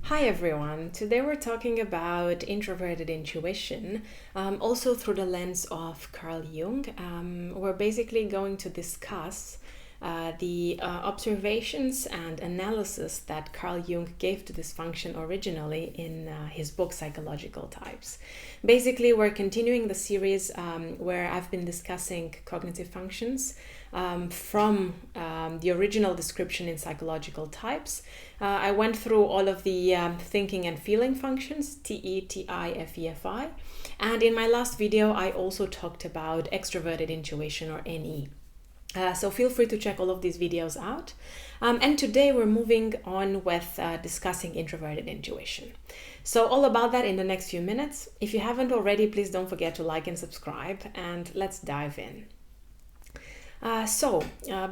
Hi everyone, today we're talking about introverted intuition, also through the lens of Carl Jung. We're basically going to discuss the observations and analysis that Carl Jung gave to this function originally in his book Psychological Types. Basically, we're continuing the series where I've been discussing cognitive functions from the original description in Psychological Types. I went through all of the thinking and feeling functions, TE, TI, FE, FI. And in my last video, I also talked about extroverted intuition, or NE. So feel free to check all of these videos out. And today we're moving on with discussing introverted intuition. So all about that in the next few minutes. If you haven't already, please don't forget to like and subscribe, and let's dive in.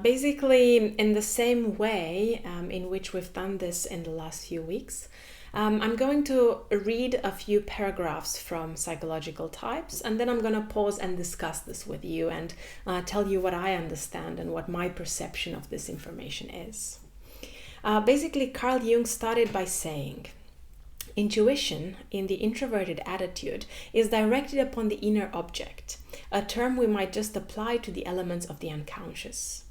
Basically, in the same way in which we've done this in the last few weeks, I'm going to read a few paragraphs from Psychological Types, and then I'm going to pause and discuss this with you and tell you what I understand and what my perception of this information is. Basically, Carl Jung started by saying, intuition in the introverted attitude is directed upon the inner object, a term we might just apply to the elements of the unconscious.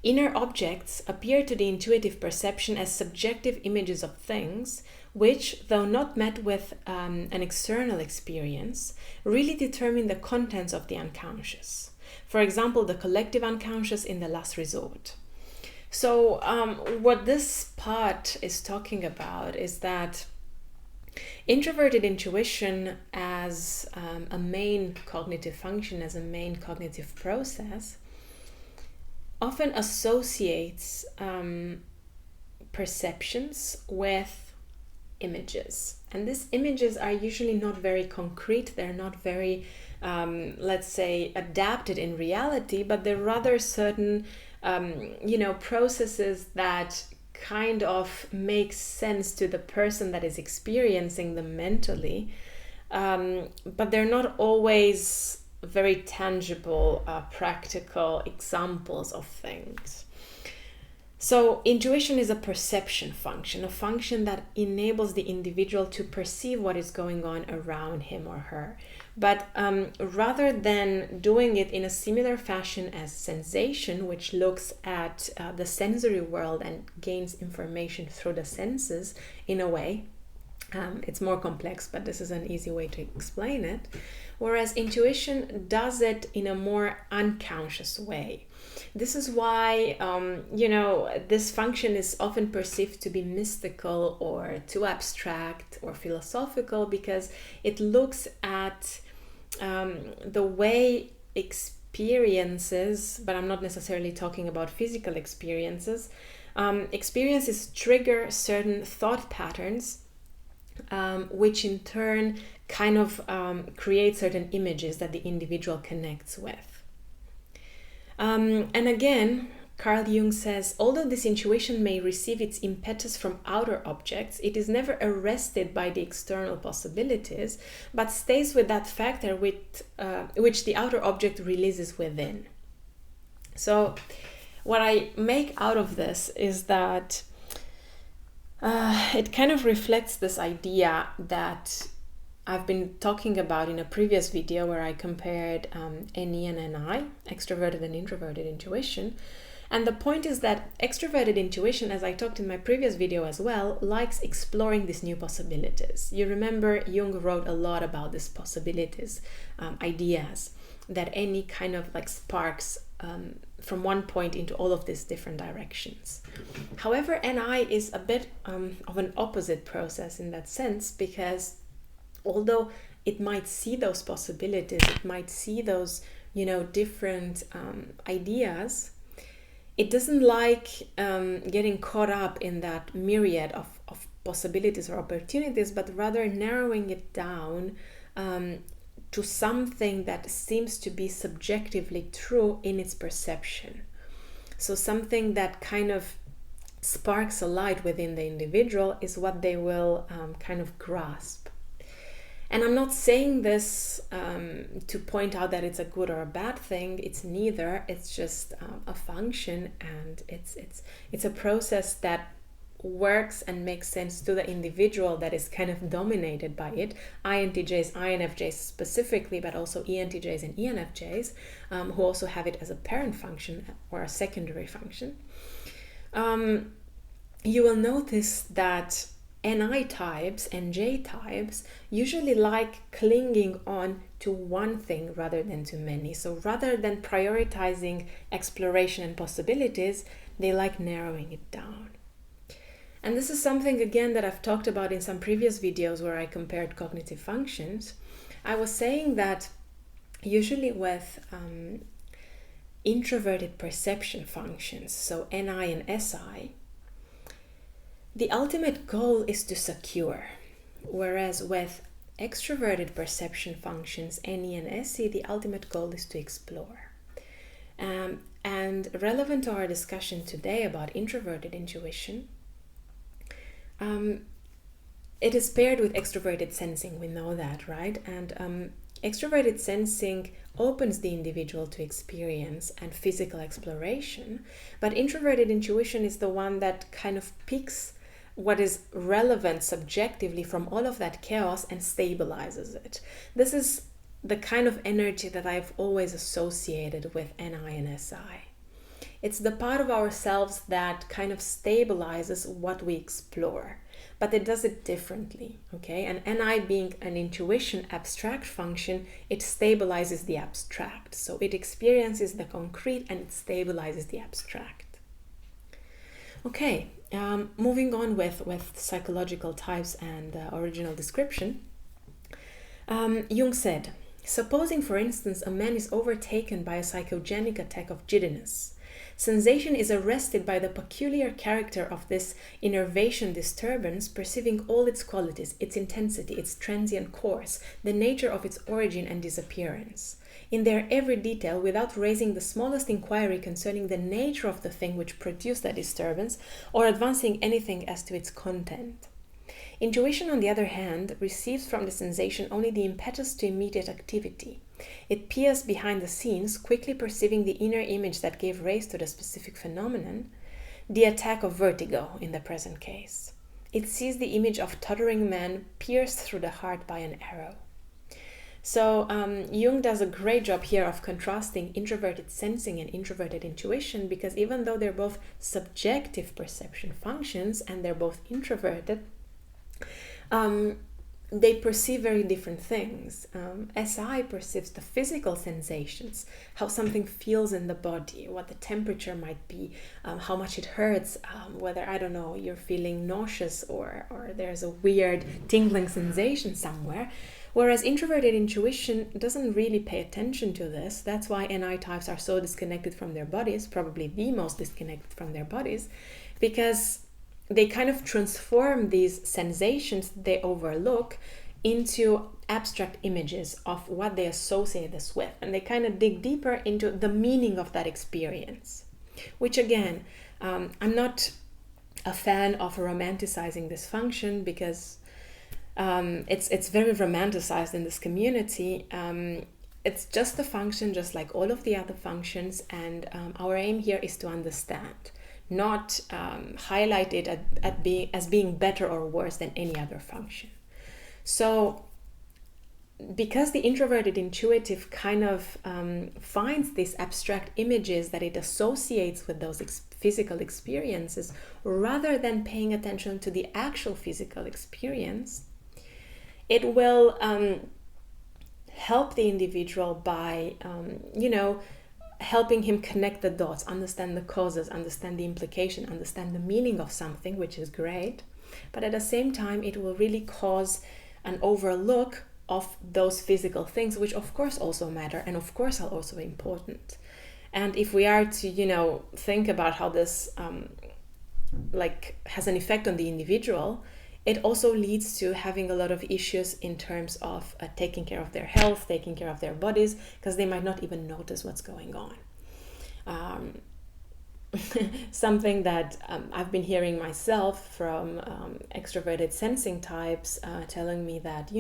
Inner objects appear to the intuitive perception as subjective images of things, which, though not met with an external experience, really determine the contents of the unconscious. For example, the collective unconscious in the last resort. So what this part is talking about is that introverted intuition as a main cognitive function, as a main cognitive process, often associates perceptions with images. And these images are usually not very concrete, they're not very, let's say, adapted in reality, but they're rather certain, processes that kind of makes sense to the person that is experiencing them mentally, but they're not always very tangible, practical examples of things. So intuition is a perception function, a function that enables the individual to perceive what is going on around him or her. But rather than doing it in a similar fashion as sensation, which looks at the sensory world and gains information through the senses in a way, it's more complex, but this is an easy way to explain it. Whereas intuition does it in a more unconscious way. This is why, this function is often perceived to be mystical or too abstract or philosophical, because it looks at the way experiences, but I'm not necessarily talking about physical experiences, experiences trigger certain thought patterns, which in turn kind of create certain images that the individual connects with. And again, Carl Jung says, although this intuition may receive its impetus from outer objects, it is never arrested by the external possibilities, but stays with that factor which the outer object releases within. So what I make out of this is that it kind of reflects this idea that I've been talking about in a previous video where I compared NE and NI, extroverted and introverted intuition. And the point is that extroverted intuition, as I talked in my previous video as well, likes exploring these new possibilities. You remember Jung wrote a lot about these possibilities, ideas, that NE kind of like sparks from one point into all of these different directions. However, NI is a bit of an opposite process in that sense, because although it might see those possibilities, it might see those, different ideas, it doesn't like getting caught up in that myriad of possibilities or opportunities, but rather narrowing it down to something that seems to be subjectively true in its perception. So something that kind of sparks a light within the individual is what they will kind of grasp. And I'm not saying this to point out that it's a good or a bad thing. It's neither. It's just a function, and it's a process that works and makes sense to the individual that is kind of dominated by it, INTJs, INFJs specifically, but also ENTJs and ENFJs, who also have it as a parent function or a secondary function, you will notice that NI types and J types usually like clinging on to one thing rather than to many. So rather than prioritizing exploration and possibilities, they like narrowing it down. And this is something, again, that I've talked about in some previous videos where I compared cognitive functions. I was saying that usually with introverted perception functions, so NI and SI, the ultimate goal is to secure, whereas with extroverted perception functions, NE and SE, the ultimate goal is to explore. And relevant to our discussion today about introverted intuition, it is paired with extroverted sensing, we know that, right? And extroverted sensing opens the individual to experience and physical exploration, but introverted intuition is the one that kind of picks what is relevant subjectively from all of that chaos and stabilizes it. This is the kind of energy that I've always associated with NI and SI. It's the part of ourselves that kind of stabilizes what we explore, but it does it differently, okay? And NI being an intuition abstract function, it stabilizes the abstract. So it experiences the concrete and it stabilizes the abstract. Okay, moving on with psychological types and original description. Jung said, supposing, for instance, a man is overtaken by a psychogenic attack of giddiness. Sensation is arrested by the peculiar character of this innervation disturbance, perceiving all its qualities, its intensity, its transient course, the nature of its origin and disappearance. In their every detail, without raising the smallest inquiry concerning the nature of the thing which produced that disturbance, or advancing anything as to its content. Intuition, on the other hand, receives from the sensation only the impetus to immediate activity. It peers behind the scenes, quickly perceiving the inner image that gave rise to the specific phenomenon, the attack of vertigo in the present case. It sees the image of tottering man pierced through the heart by an arrow. So Jung does a great job here of contrasting introverted sensing and introverted intuition, because even though they're both subjective perception functions and they're both introverted, they perceive very different things. SI perceives the physical sensations, how something feels in the body, what the temperature might be, how much it hurts, whether, I don't know, you're feeling nauseous or there's a weird tingling sensation somewhere. Whereas introverted intuition doesn't really pay attention to this. That's why NI types are so disconnected from their bodies, probably the most disconnected from their bodies, because they kind of transform these sensations they overlook into abstract images of what they associate this with. And they kind of dig deeper into the meaning of that experience, which again, I'm not a fan of romanticizing this function, because it's very romanticized in this community. It's just a function, just like all of the other functions, and our aim here is to understand, not highlight it as being better or worse than any other function. So because the introverted intuitive kind of finds these abstract images that it associates with those physical experiences, rather than paying attention to the actual physical experience, it will help the individual by, helping him connect the dots, understand the causes, understand the implication, understand the meaning of something, which is great. But at the same time, it will really cause an overlook of those physical things, which of course also matter and of course are also important. And if we are to, think about how this has an effect on the individual, it also leads to having a lot of issues in terms of taking care of their health, taking care of their bodies, because they might not even notice what's going on. Something that I've been hearing myself from extroverted sensing types telling me that,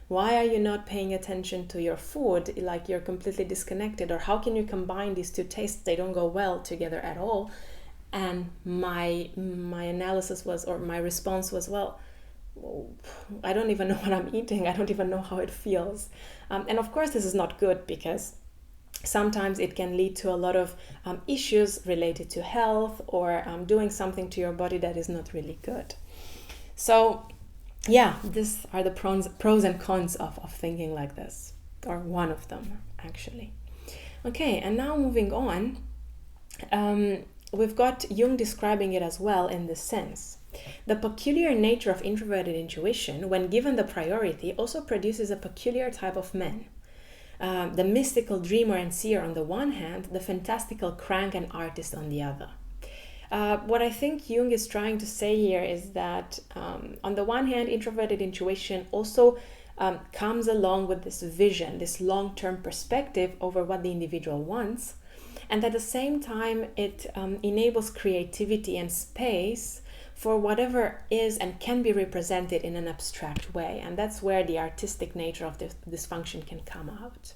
why are you not paying attention to your food? Like, you're completely disconnected, or how can you combine these two tastes? They don't go well together at all. And my analysis was, or my response was, well, I don't even know what I'm eating. I don't even know how it feels. And of course, this is not good, because sometimes it can lead to a lot of issues related to health, or doing something to your body that is not really good. So yeah, these are the pros and cons of thinking like this, or one of them actually. Okay, and now moving on, we've got Jung describing it as well in this sense. The peculiar nature of introverted intuition, when given the priority, also produces a peculiar type of man. The mystical dreamer and seer on the one hand, the fantastical crank and artist on the other. What I think Jung is trying to say here is that on the one hand, introverted intuition also comes along with this vision, this long-term perspective over what the individual wants, and at the same time it enables creativity and space for whatever is and can be represented in an abstract way. And that's where the artistic nature of this function can come out.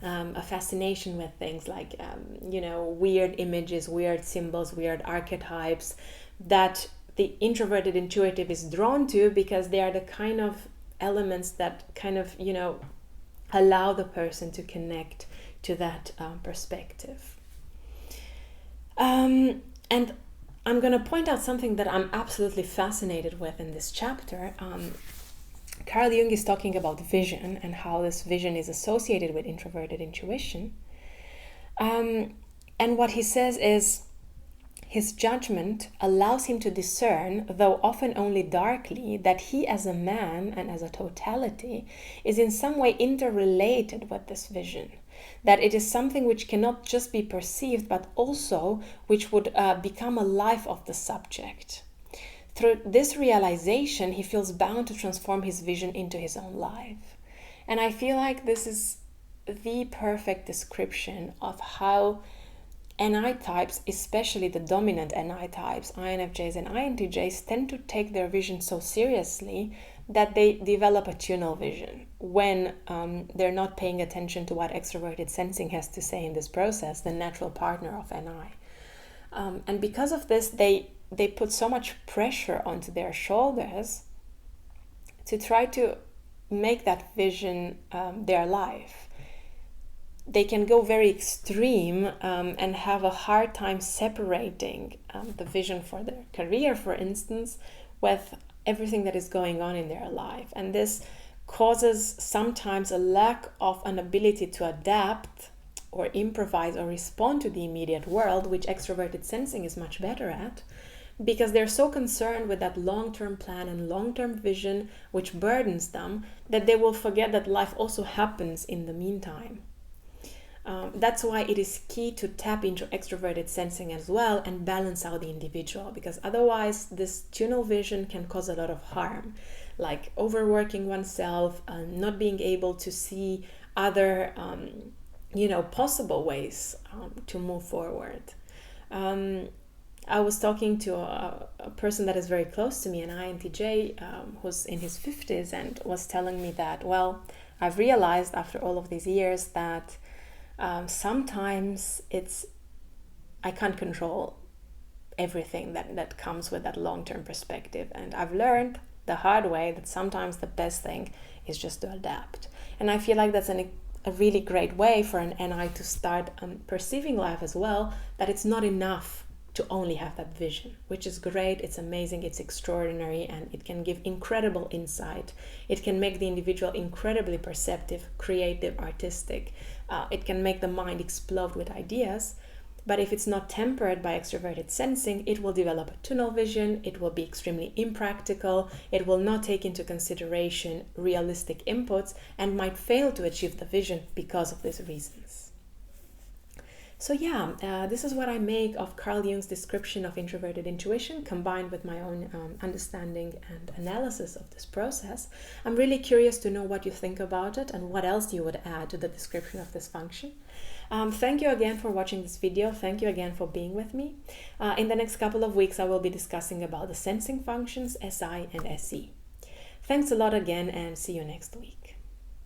A fascination with things like, weird images, weird symbols, weird archetypes that the introverted intuitive is drawn to, because they are the kind of elements that kind of, allow the person to connect to that perspective. And I'm going to point out something that I'm absolutely fascinated with in this chapter. Carl Jung is talking about vision and how this vision is associated with introverted intuition. And what he says is, his judgment allows him to discern, though often only darkly, that he as a man and as a totality is in some way interrelated with this vision. That it is something which cannot just be perceived, but also which would become a life of the subject. Through this realization, he feels bound to transform his vision into his own life. And I feel like this is the perfect description of how NI types, especially the dominant NI types, INFJs and INTJs, tend to take their vision so seriously that they develop a tunnel vision when they're not paying attention to what extroverted sensing has to say in this process, the natural partner of NI. And because of this, they put so much pressure onto their shoulders to try to make that vision their life. They can go very extreme and have a hard time separating the vision for their career, for instance, with everything that is going on in their life. And this causes sometimes a lack of an ability to adapt or improvise or respond to the immediate world, which extroverted sensing is much better at, because they're so concerned with that long-term plan and long-term vision, which burdens them, that they will forget that life also happens in the meantime. That's why it is key to tap into extroverted sensing as well and balance out the individual, because otherwise this tunnel vision can cause a lot of harm, like overworking oneself, not being able to see other possible ways to move forward. I was talking to a person that is very close to me, an INTJ, who's in his 50s, and was telling me that, well, I've realized after all of these years that sometimes I can't control everything that comes with that long-term perspective. And I've learned the hard way that sometimes the best thing is just to adapt. And I feel like that's a really great way for an NI to start perceiving life as well, that it's not enough to only have that vision, which is great, it's amazing, it's extraordinary, and it can give incredible insight. It can make the individual incredibly perceptive, creative, artistic. It can make the mind explode with ideas. But if it's not tempered by extroverted sensing, it will develop a tunnel vision, it will be extremely impractical, it will not take into consideration realistic inputs, and might fail to achieve the vision because of these reasons. So yeah, this is what I make of Carl Jung's description of introverted intuition, combined with my own understanding and analysis of this process. I'm really curious to know what you think about it and what else you would add to the description of this function. Thank you again for watching this video. Thank you again for being with me. In the next couple of weeks, I will be discussing about the sensing functions, SI and SE. Thanks a lot again, and see you next week.